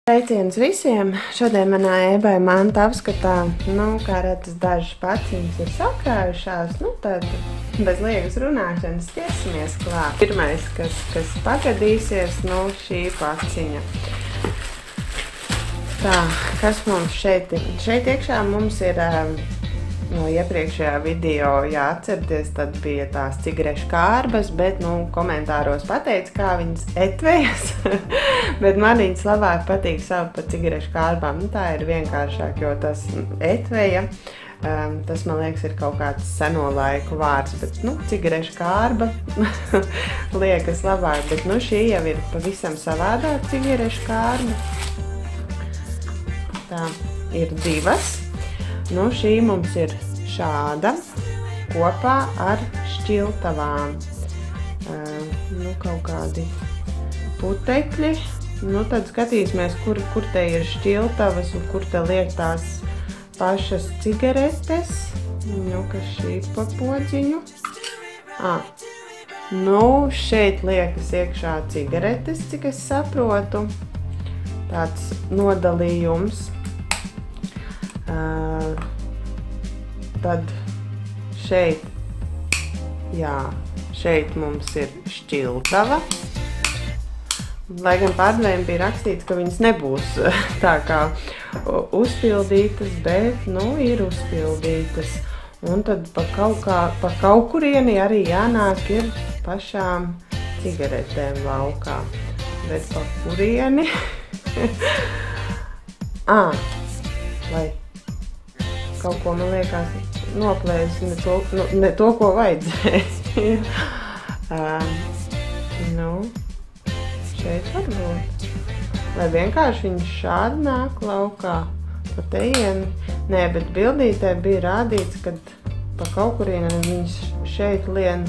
Sveiciens visiem! Šodien manā eBay manta apskatā, kā redzat, dažas paciņas ir sakrājušās, tad bez liekas runāšanas ķersimies klāt. Pirmais, kas pagadīsies, šī paciņa. Tā, kas mums šeit ir? Šeit iekšā mums ir no iepriekšējā video, ja atcerieties, tad bija tās cigarešu kārbas, bet, komentāros pateica, kā viņas etvejas, bet man viņas labāk patīk saukt par cigarešu kārbām. Tā ir vienkāršāk, jo tas etveja, tas, man liekas, ir kaut kāds seno laiku vārds, bet, cigarešu kārba liekas labāk, bet, šī jau ir pavisam savādāk cigarešu kārba. Tā, ir divas. Šī mums ir šāda, kopā ar šķiltavām. Kaut kādi putekļi. Tad skatīsimies, kur te ir šķiltavas un kur te liek tās pašas cigaretes. Kas šī pa podziņu? Šeit liekas iekšā cigaretes, cik es saprotu. Tāds nodalījums. Tad šeit mums ir šķiltava. Lai gan pārdevējiem bija rakstīts, ka viņas nebūs tā kā uzpildītas, bet, ir uzpildītas. Un tad pa kaut kurieni arī jānāk ir pašām cigaretēm laukā. Bet pa kurieni? Lai kaut ko, man liekas, noplēs ne to, ko vajadzēja. Šeit varbūt. Vai vienkārši viņš šādi nāk laukā pa tejieni? Nē, bet bildītē bija rādīts, kad pa kaut kurieni viņš šeit lien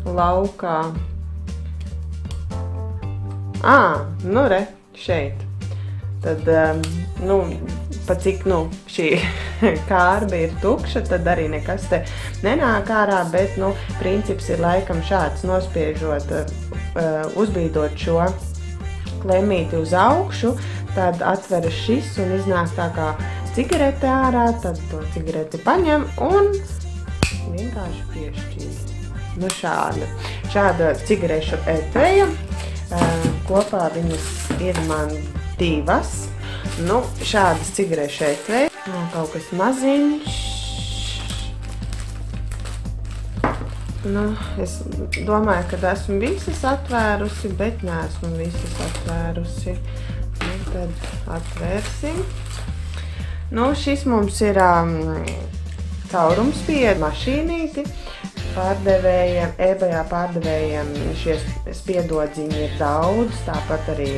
laukā. Re, šeit. Tad, pa cik, šī kārba ir tukša, tad arī nekas te nenāk ārā, bet, princips ir laikam šāds, nospiežot, uzbīdot šo klemīti uz augšu, tad atveras šis un iznāk tā kā cigarete ārā, tad to cigareti paņem un vienkārši piešķīr. Šāda cigarešu etveja, kopā viņas ir man divas. Šādas cigarešu etveja. Kaut kas maziņš. Es domāju, ka esmu visas atvērusi, bet neesmu visas atvērusi. Tad atvērsim. Šis mums ir caurumspiedu mašīnīti. eBayā pārdevējiem šie spiedodziņi ir daudz, tāpat arī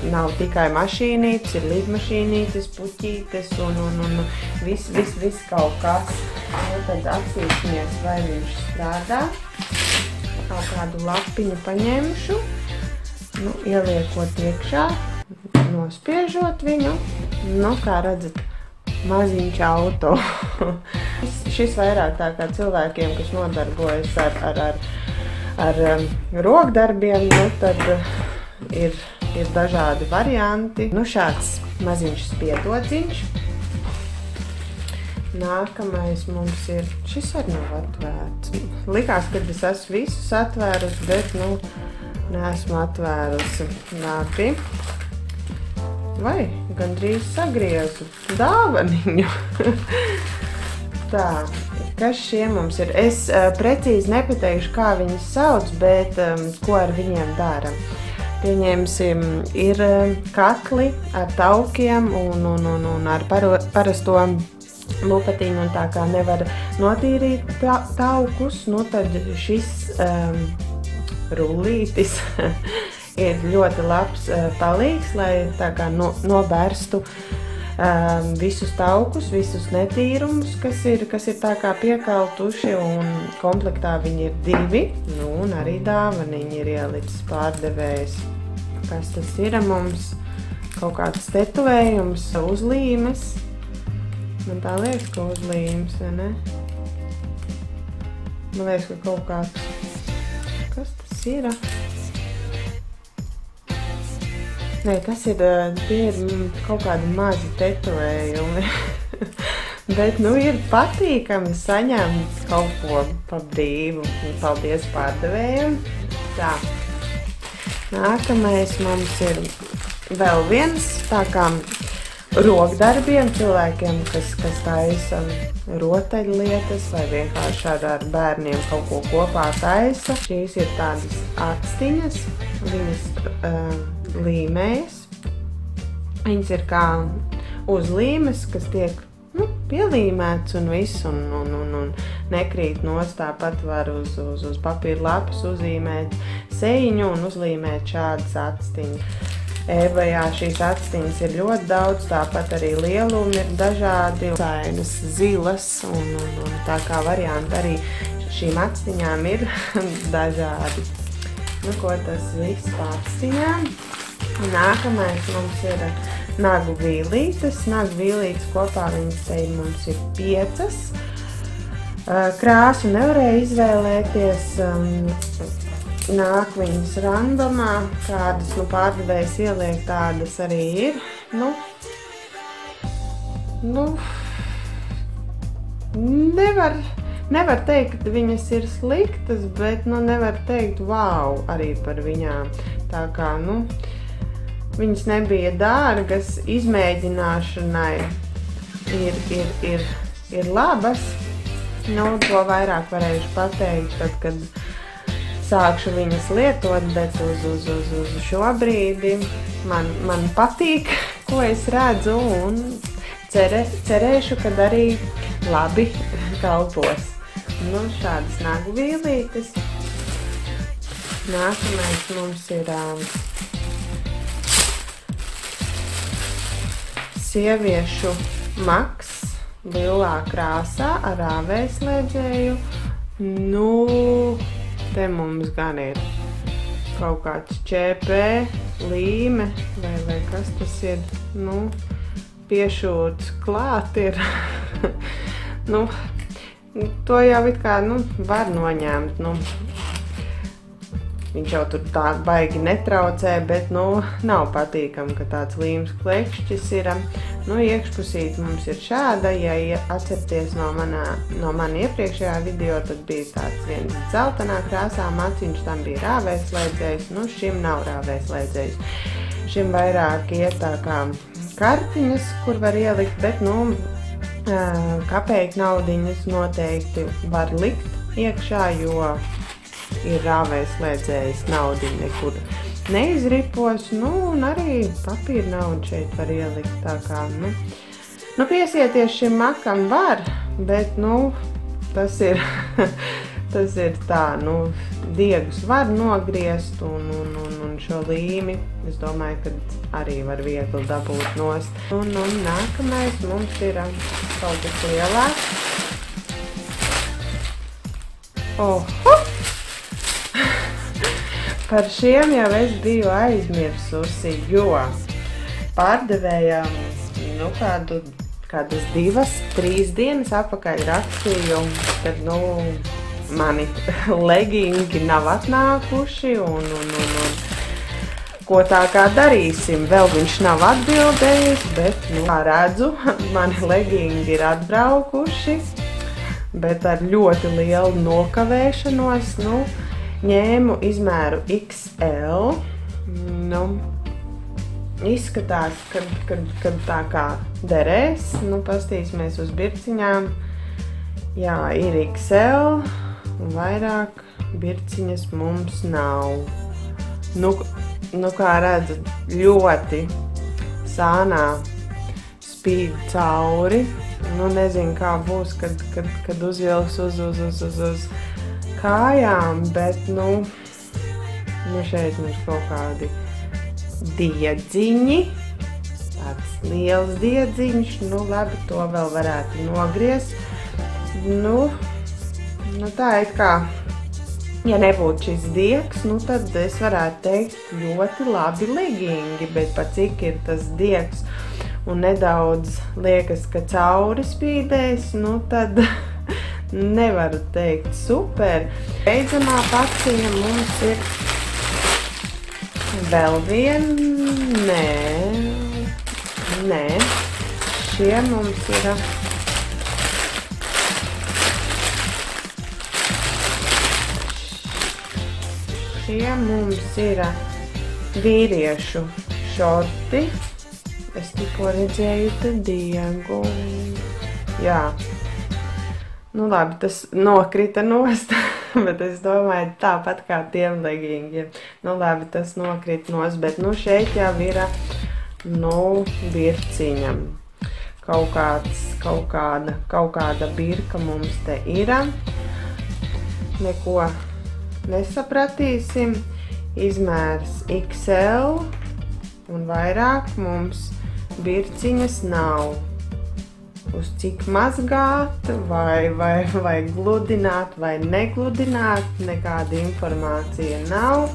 nav tikai mašīnītes, ir lidmašīnītes, puķītes un viss kaut kas. Tad apsīsimies, vai viņš strādā. Kaut kādu lapiņu paņemšu, ieliekot iekšā, nospiežot viņu. Kā redzat, maziņš auto. Šis vairāk tā kā cilvēkiem, kas nodarbojas ar rokdarbiem, tad ir dažādi varianti. Šāds maziņš spiedodziņš. Nākamais mums ir, šis arī nav atvērts. Likās, ka es esmu visus atvērusi, bet, neesmu atvērusi. Labi. Vai, gandrīz sagriezu dāvaniņu. Tā, kas šie mums ir? Es precīzi nepateikšu, kā viņus sauc, bet ko ar viņiem dara. Pieņemsim, ir kakli ar taukiem un ar parasto lupatiņu, un tā kā nevar notīrīt taukus, tad šis rullītis ir ļoti labs palīgs, lai tā kā nobērstu visus taukus, visus netīrumus, kas ir tā kā piekaltuši, un komplektā viņi ir divi, un arī dāvaniņi ir ielicis pārdevējs. Kas tas ir mums? Kaut kāds tetovējums, uzlīmes. Man tā liekas, ka uzlīmes, vai ne? Man liekas, ka kaut kāds... Kas tas ir? Nē, tie ir kaut kādi mazi tetovējumi. Bet, ir patīkami saņemt kaut ko pa brīvu. Paldies pārdevējiem. Tā. Nākamais mums ir vēl viens tā kā rokdarbiem cilvēkiem, kas taisa rotaļlietas vai vienkārši ar bērniem kaut ko kopā taisa. Šīs ir tādas actiņas, viņas līmējas. Viņas ir kā uzlīmes, kas tiek pielīmēts un viss, un nekrīt nost. Tāpat var uz papīra lapas uzzīmēt sejiņu un uzlīmēt šādas actiņas. Ebajā šīs actiņas ir ļoti daudz, tāpat arī lielumi ir dažādi, sainas, zilas, un tā kā varianti arī šīm actiņām ir dažādi. Ko tas viss pa actiņām? Nākamais mums ir nagu vīlītes. Nagu vīlītes kopā viņas te mums ir 5. Krāsu nevarēja izvēlēties. Nāk viņas randomā, kādas pārdevējs ieliek, tādas arī ir. Nevar teikt, ka viņas ir sliktas, bet nevar teikt wow arī par viņām. Tā kā, viņas nebija dārgas, izmēģināšanai ir labas. To vairāk varēšu pateikt, tad, kad sākšu viņas lietot, bet uz šo brīdi man patīk, ko es redzu, un cerēšu, kad arī labi kalpos. Šādas nagu vīlītes. Nākamais mums ir sieviešu maks lilā krāsā ar āvējslēdzēju. Te mums gan ir kaut kāds ČP, līme, vai kas tas ir, piešūts klāt ir. To jau it kā, var noņemt, Viņš jau tur tā baigi netraucē, bet, nav patīkam, ka tāds līmes klekšķis ir. Iekšpusīt mums ir šāda, ja atcerties no mani iepriekšējā video, tad bija tāds viens dzeltenā krāsā maciņš, tam bija rāvēslēdzējs, šim nav rāvēslēdzējs. Šim vairāk iet tā kā kartiņas, kur var ielikt, bet, kapeiku naudiņas noteikti var likt iekšā, jo ir rāvēslēdzējs naudiņa nekur neizripos, un arī papīra naudu šeit var ielikt, tā kā, piesieties šim makam var, bet, tas ir tā, diegus var nogriezt, un šo līmi, es domāju, ka arī var viegli dabūt nost. Un nākamais mums ir kaut kas lielāks. Par šiem jau es biju aizmirsusi, jo pārdevējām kādas 2-3 dienas atpakaļ rakstīju, kad mani legingi nav atnākuši un ko tā kā darīsim. Vēl viņš nav atbildējis, bet, kā redzu, mani legingi ir atbraukuši, bet ar ļoti lielu nokavēšanos, ņēmu izmēru XL, izskatās, kad tā kā derēs, pastīsimies uz birciņām, jā, ir XL, vairāk birciņas mums nav, kā redzu, ļoti sānā spīd cauri, nezinu, kā būs, kad uzvilks uz kājām, bet, šeit mums kaut kādi diedziņi, tāds liels diedziņš, labi, to vēl varētu nogriezt. Tā ir kā, ja nebūtu šis diegs, tad es varētu teikt ļoti labi legingi, bet pa cik ir tas diegs un nedaudz liekas, ka cauri spīdēs, tad nevaru teikt super. Beidzamā paciņa mums ir vēl Nē. Šie mums ir... Šie mums ir vīriešu šorti. Es tikko redzēju te diegu. Jā. Nu labi, tas nokrita nost, bet es domāju tāpat kā tiem leggingiem. Nu labi, tas nokrita nost, bet nu šeit jau ir, nu, birciņa. Kaut kāda birka mums te ir. Neko nesapratīsim. Izmērs XL un vairāk mums birciņas nav. Uz cik mazgāt, vai gludināt, vai negludināt, nekāda informācija nav.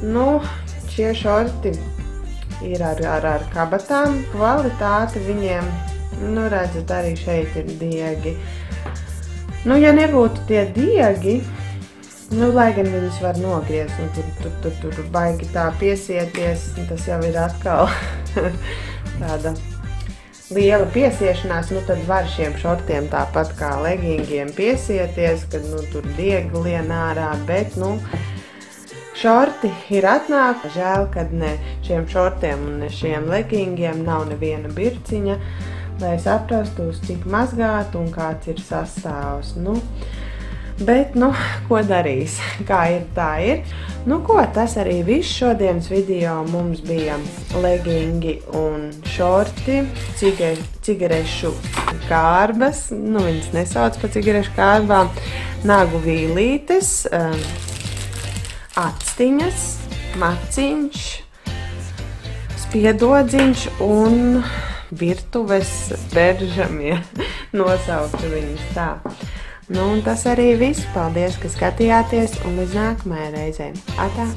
Nu, šie šorti ir ar kabatām, kvalitāte viņiem, nu, redzat, arī šeit ir diegi. Nu, ja nebūtu tie diegi, nu, lai gan viņus var nogriezt, un tur baigi tā piesieties, tas jau ir atkal tāda liela piesiešanās, nu tad var šiem šortiem tāpat kā leggingiem piesieties, kad, nu, tur diegi lien ārā, bet, nu, šorti ir atnāk. Žēl, kad ne šiem šortiem un ne šiem leggingiem nav neviena birciņa, lai saprastu, uz cik mazgāt un kāds ir sastāvs. Nu, bet, nu, ko darīs? Kā ir, tā ir. Nu, ko, tas arī viss šodienas video. Mums bija leggingi un šorti, cigarešu kārbas, nu, viņas nesauc pa cigarešu kārbām, nagu vīlītes, actiņas, maciņš, spiedodziņš un virtuves beržamie, nosauktu viņus tā. Nu, un tas arī viss. Paldies, ka skatījāties, un līdz nākamajai reizei. Atā!